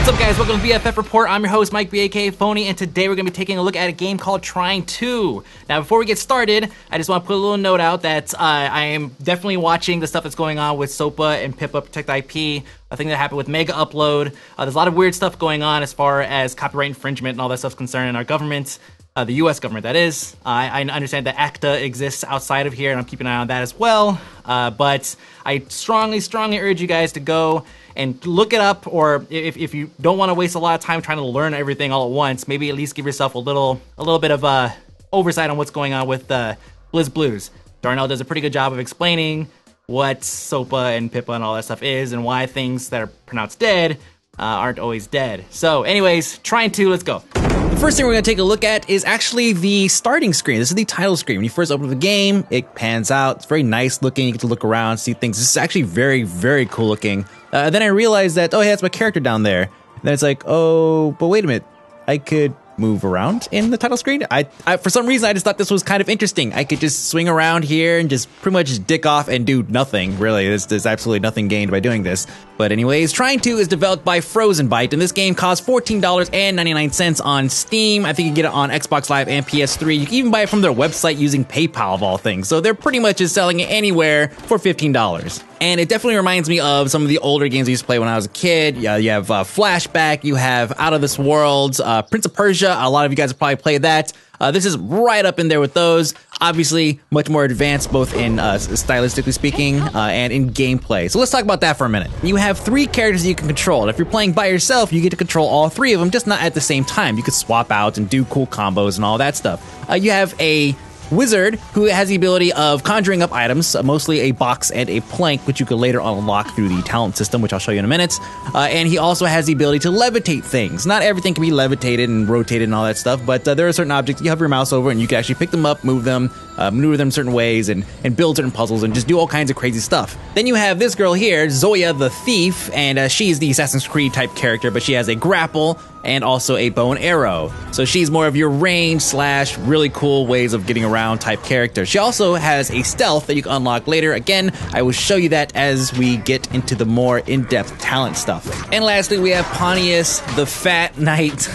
What's up, guys? Welcome to BFF Report. I'm your host, Mike B, aka Fony, and today we're going to be taking a look at a game called Trine 2. Now, before we get started, I just want to put a little note out that I am definitely watching the stuff that's going on with SOPA and Pippa Protect IP, a thing that happened with Mega Upload. There's a lot of weird stuff going on as far as copyright infringement and all that stuff's concerned in our government, the U.S. government, that is. I understand that ACTA exists outside of here, and I'm keeping an eye on that as well. But I strongly urge you guys to go and look it up, or if you don't want to waste a lot of time trying to learn everything all at once, maybe at least give yourself a little bit of oversight on what's going on with Blizz Blues. Darnell does a pretty good job of explaining what SOPA and Pippa and all that stuff is, and why things that are pronounced dead aren't always dead. So anyways, Trine 2, let's go. The first thing we're going to take a look at is actually the starting screen. This is the title screen. When you first open the game, it pans out. It's very nice looking. You get to look around, see things. This is actually very cool looking. Then I realized that, oh, yeah, that's my character down there. And then it's like, oh, but wait a minute. I could move around in the title screen. I for some reason, I just thought this was kind of interesting. I could just swing around here and just pretty much just dick off and do nothing, really. There's absolutely nothing gained by doing this. But anyways, Trine 2 is developed by Frozen Byte, and this game costs $14.99 on Steam. I think you can get it on Xbox Live and PS3. You can even buy it from their website using PayPal, of all things. So they're pretty much just selling it anywhere for $15. And it definitely reminds me of some of the older games I used to play when I was a kid. You have Flashback, you have Out of This World, Prince of Persia. A lot of you guys have probably played that. This is right up in there with those. Obviously, much more advanced, both in stylistically speaking and in gameplay. So let's talk about that for a minute. You have 3 characters that you can control. And if you're playing by yourself, you get to control all 3 of them, just not at the same time. You could swap out and do cool combos and all that stuff. You have a wizard who has the ability of conjuring up items, mostly a box and a plank, which you could later unlock through the talent system, which I'll show you in a minute. And he also has the ability to levitate things. Not everything can be levitated and rotated and all that stuff, but there are certain objects you have your mouse over and you can actually pick them up, move them, maneuver them certain ways, and build certain puzzles and just do all kinds of crazy stuff. Then you have this girl here, Zoya the Thief, and she's the Assassin's Creed type character, but she has a grapple and also a bow and arrow. So she's more of your range / really cool ways of getting around type character. She also has a stealth that you can unlock later. Again, I will show you that as we get into the more in-depth talent stuff. And lastly, we have Pontius, the Fat Knight.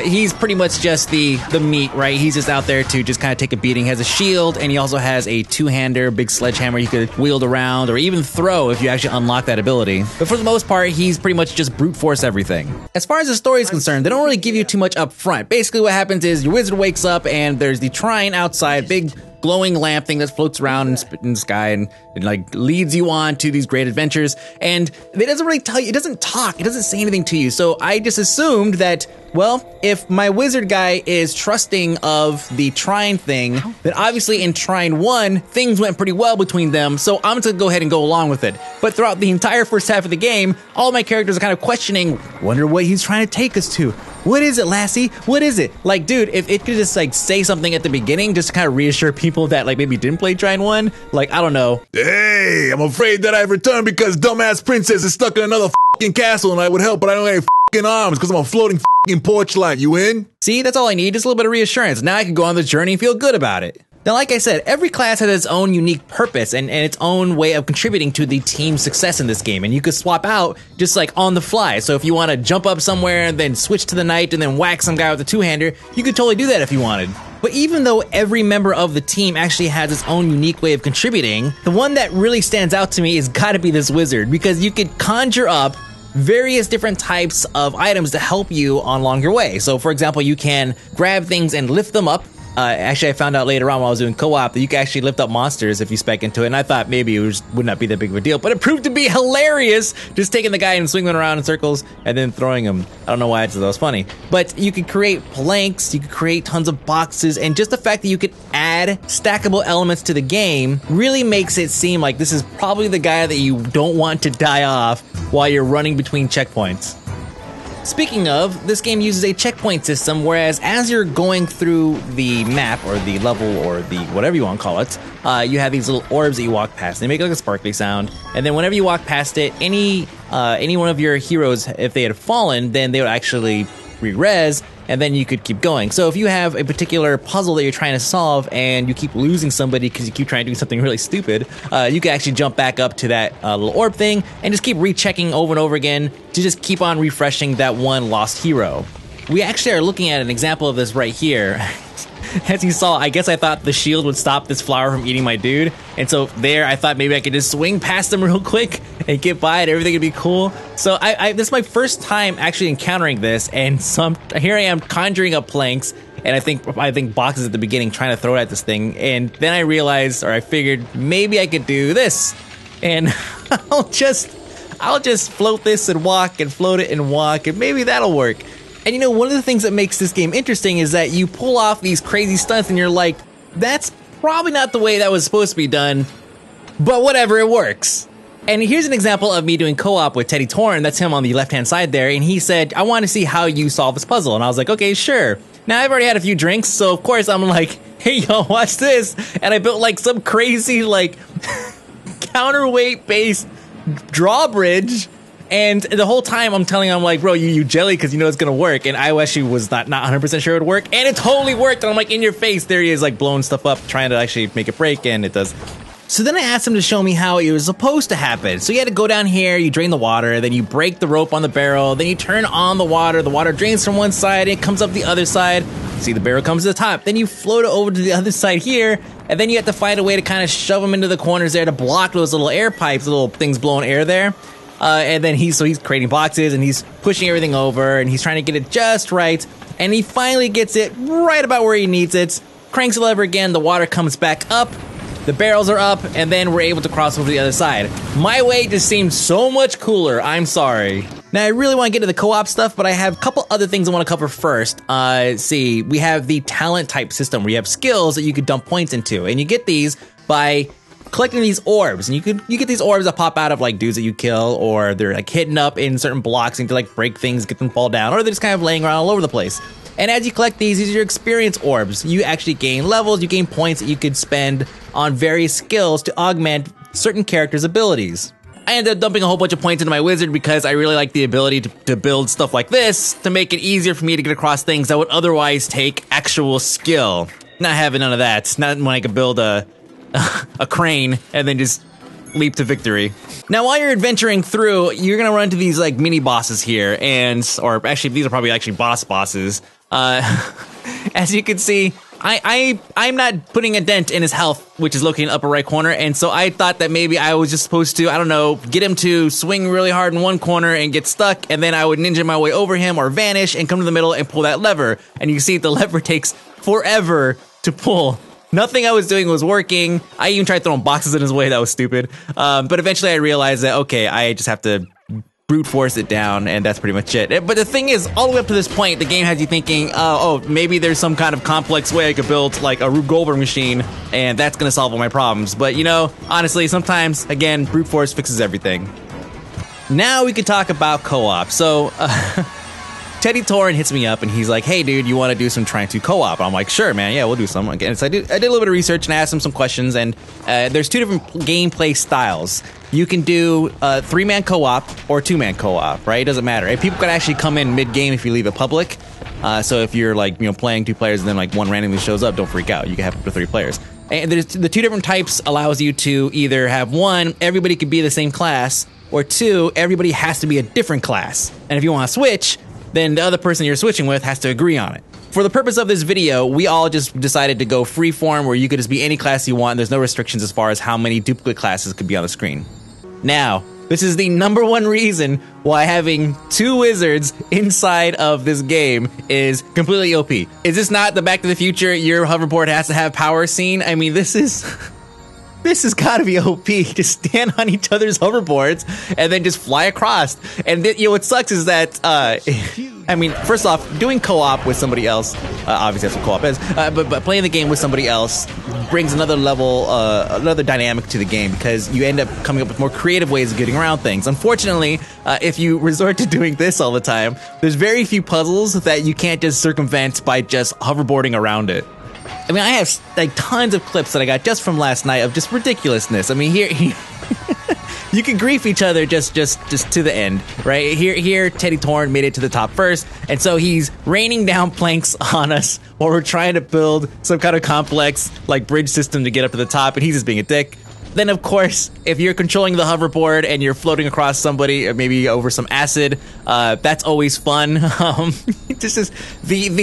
He's pretty much just the meat, right? He's just out there to just kind of take a beating. He has a shield, and he also has a 2-hander, big sledgehammer you could wield around, or even throw if you actually unlock that ability. But for the most part, he's pretty much just brute force everything. As far as the story is concerned, they don't really give you too much up front. Basically what happens is your wizard wakes up, and there's the Trine outside, big glowing lamp thing that floats around in the sky and like leads you on to these great adventures. And it doesn't really tell you, it doesn't talk, it doesn't say anything to you. So I just assumed that, well, if my wizard guy is trusting of the Trine thing, then obviously in Trine 1, things went pretty well between them, so I'm just gonna go ahead and go along with it. But throughout the entire first half of the game, all my characters are kind of questioning, wonder what he's trying to take us to. What is it, Lassie? What is it? Like, dude, if it could just like say something at the beginning, just to kind of reassure people that like maybe didn't play Trine 1, like, I don't know. Hey, I'm afraid that I've returned because dumbass princess is stuck in another f***ing castle and I would help, but I don't have any f***ing arms because I'm a floating f***ing porch light. You in? See, that's all I need, just a little bit of reassurance. Now I can go on this journey and feel good about it. Now, like I said, every class has its own unique purpose and its own way of contributing to the team's success in this game, and you could swap out just like on the fly. So if you want to jump up somewhere and then switch to the knight and then whack some guy with a 2-hander, you could totally do that if you wanted. But even though every member of the team actually has its own unique way of contributing, the one that really stands out to me has got to be this wizard, because you could conjure up various different types of items to help you on along your way. So for example, you can grab things and lift them up. Actually, I found out later on while I was doing co-op that you can actually lift up monsters if you spec into it, and I thought maybe it would not be that big of a deal, but it proved to be hilarious, just taking the guy and swinging him around in circles and then throwing him. I don't know why I thought that was funny. But you could create planks, you could create tons of boxes, and just the fact that you could add stackable elements to the game really makes it seem like this is probably the guy that you don't want to die off while you're running between checkpoints. Speaking of, this game uses a checkpoint system, whereas as you're going through the map, or the level, or the whatever you want to call it, you have these little orbs that you walk past. They make like a sparkly sound, and then whenever you walk past it, any one of your heroes, if they had fallen, then they would actually re-res, and then you could keep going. So if you have a particular puzzle that you're trying to solve and you keep losing somebody because you keep trying to do something really stupid, you can actually jump back up to that little orb thing and just keep rechecking over and over again to just keep on refreshing that one lost hero. We actually are looking at an example of this right here. As you saw, I guess I thought the shield would stop this flower from eating my dude. And so there, I thought maybe I could just swing past him real quick and get by it. Everything would be cool. So this is my first time actually encountering this. And here I am conjuring up planks. And I think boxes at the beginning trying to throw it at this thing. And then I realized, or I figured, maybe I could do this. And I'll just float this and walk and float it and walk. And maybe that'll work. And you know, one of the things that makes this game interesting is that you pull off these crazy stunts and you're like, that's probably not the way that was supposed to be done, but whatever, it works. And here's an example of me doing co-op with Teddy Torrin, that's him on the left-hand side there, and he said, I want to see how you solve this puzzle. And I was like, okay, sure. Now, I've already had a few drinks, so of course I'm like, hey, yo, watch this. And I built like some crazy, like, counterweight-based drawbridge. And the whole time I'm telling him, I'm like, bro, you jelly because you know it's going to work. And I actually was not 100% sure it would work. And it totally worked. And I'm like, in your face. There he is, like, blowing stuff up, trying to actually make it break. And it does. So then I asked him to show me how it was supposed to happen. So you had to go down here, you drain the water, then you break the rope on the barrel, then you turn on the water drains from one side, it comes up the other side. See, the barrel comes to the top. Then you float it over to the other side here, and then you have to find a way to kind of shove them into the corners there to block those little air pipes, little things blowing air there. And then he's creating boxes and he's pushing everything over and he's trying to get it just right. And he finally gets it right about where he needs it. Cranks the lever again, the water comes back up, the barrels are up, and then we're able to cross over to the other side. My way just seemed so much cooler, I'm sorry. Now, I really want to get to the co-op stuff, but I have a couple other things I want to cover first. See, we have the talent type system where you have skills that you could dump points into, and you get these by collecting these orbs, and you get these orbs that pop out of like dudes that you kill, or they're like hidden up in certain blocks and you have to like break things, get them to fall down, or they're just kind of laying around all over the place. And as you collect these are your experience orbs. You actually gain levels, you gain points that you could spend on various skills to augment certain characters' abilities. I ended up dumping a whole bunch of points into my wizard because I really like the ability to build stuff like this to make it easier for me to get across things that would otherwise take actual skill. Not having none of that. Not when I could build a crane and then just leap to victory. Now, while you're adventuring through, you're gonna run into these like mini bosses here, or actually these are probably actually bosses. As you can see, I'm not putting a dent in his health, which is located in the upper right corner, and so I thought that maybe I was just supposed to, I don't know, get him to swing really hard in one corner and get stuck, and then I would ninja my way over him or vanish and come to the middle and pull that lever. And you can see the lever takes forever to pull. Nothing I was doing was working. I even tried throwing boxes in his way. That was stupid. But eventually I realized that, okay, I just have to brute force it down, and that's pretty much it. But the thing is, all the way up to this point, the game has you thinking, oh, maybe there's some kind of complex way I could build like a Rube Goldberg machine, and that's going to solve all my problems. But, you know, honestly, sometimes, again, brute force fixes everything. Now we could talk about co-op. So, Teddy Torrin hits me up and he's like, hey dude, you want to do some Trine 2 co-op? I'm like, sure man, yeah, we'll do some. Again, so I did a little bit of research and I asked him some questions, and there's two different gameplay styles. You can do 3-man co-op or 2-man co-op, right? It doesn't matter. And people can actually come in mid-game if you leave it public. So if you're like, you know, playing 2 players and then like one randomly shows up, don't freak out. You can have up to 3 players. And there's the 2 different types allows you to either have 1, everybody could be the same class, or 2, everybody has to be a different class. And if you want to switch, then the other person you're switching with has to agree on it. For the purpose of this video, we all just decided to go freeform, where you could just be any class you want. There's no restrictions as far as how many duplicate classes could be on the screen. Now, this is the #1 reason why having 2 wizards inside of this game is completely OP. Is this not the Back to the Future, your hoverboard has to have power scene? I mean, this has got to be OP. Just stand on each other's hoverboards and then just fly across. And you know what sucks is that, I mean, first off, doing co-op with somebody else, obviously that's what co-op is, but playing the game with somebody else brings another level, another dynamic to the game, because you end up coming up with more creative ways of getting around things. Unfortunately, if you resort to doing this all the time, there's very few puzzles that you can't just circumvent by just hoverboarding around it. I mean, I have like tons of clips that I got just from last night of just ridiculousness. I mean, you can grief each other just to the end, right? Here, Teddy Torn made it to the top first, and so he's raining down planks on us while we're trying to build some kind of complex, like, bridge system to get up to the top, and he's just being a dick. Then, of course, if you're controlling the hoverboard and you're floating across somebody, or maybe over some acid, that's always fun. The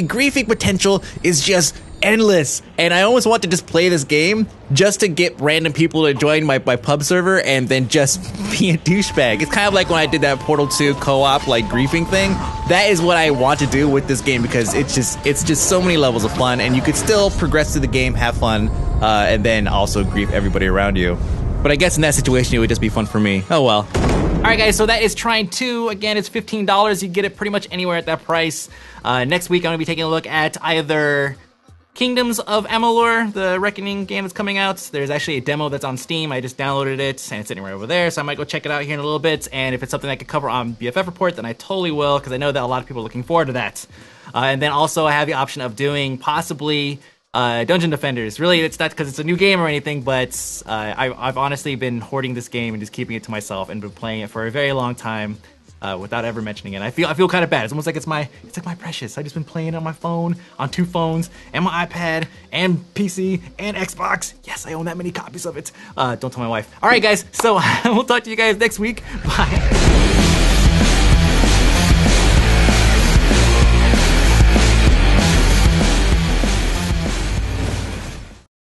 griefing potential is just endless, and I almost want to just play this game just to get random people to join my pub server and then just be a douchebag. It's kind of like when I did that Portal 2 co-op, like, griefing thing. That is what I want to do with this game, because it's just so many levels of fun, and you could still progress through the game, have fun, and then also grief everybody around you. But I guess in that situation, it would just be fun for me. Oh well. Alright guys, so that is Trine 2. Again, it's $15. You get it pretty much anywhere at that price. Next week, I'm going to be taking a look at either Kingdoms of Amalur, the Reckoning game that's coming out. There's actually a demo that's on Steam. I just downloaded it, and it's sitting right over there, so I might go check it out here in a little bit, and if it's something I could cover on BFF Report, then I totally will, because I know that a lot of people are looking forward to that. And then also I have the option of doing possibly Dungeon Defenders. Really, it's not because it's a new game or anything, but I've honestly been hoarding this game and just keeping it to myself and been playing it for a very long time. Without ever mentioning it. I feel kind of bad. It's almost like it's like my precious. I've just been playing it on my phone, on 2 phones, and my iPad, and PC, and Xbox. Yes, I own that many copies of it. Don't tell my wife. All right, guys. So we'll talk to you guys next week. Bye.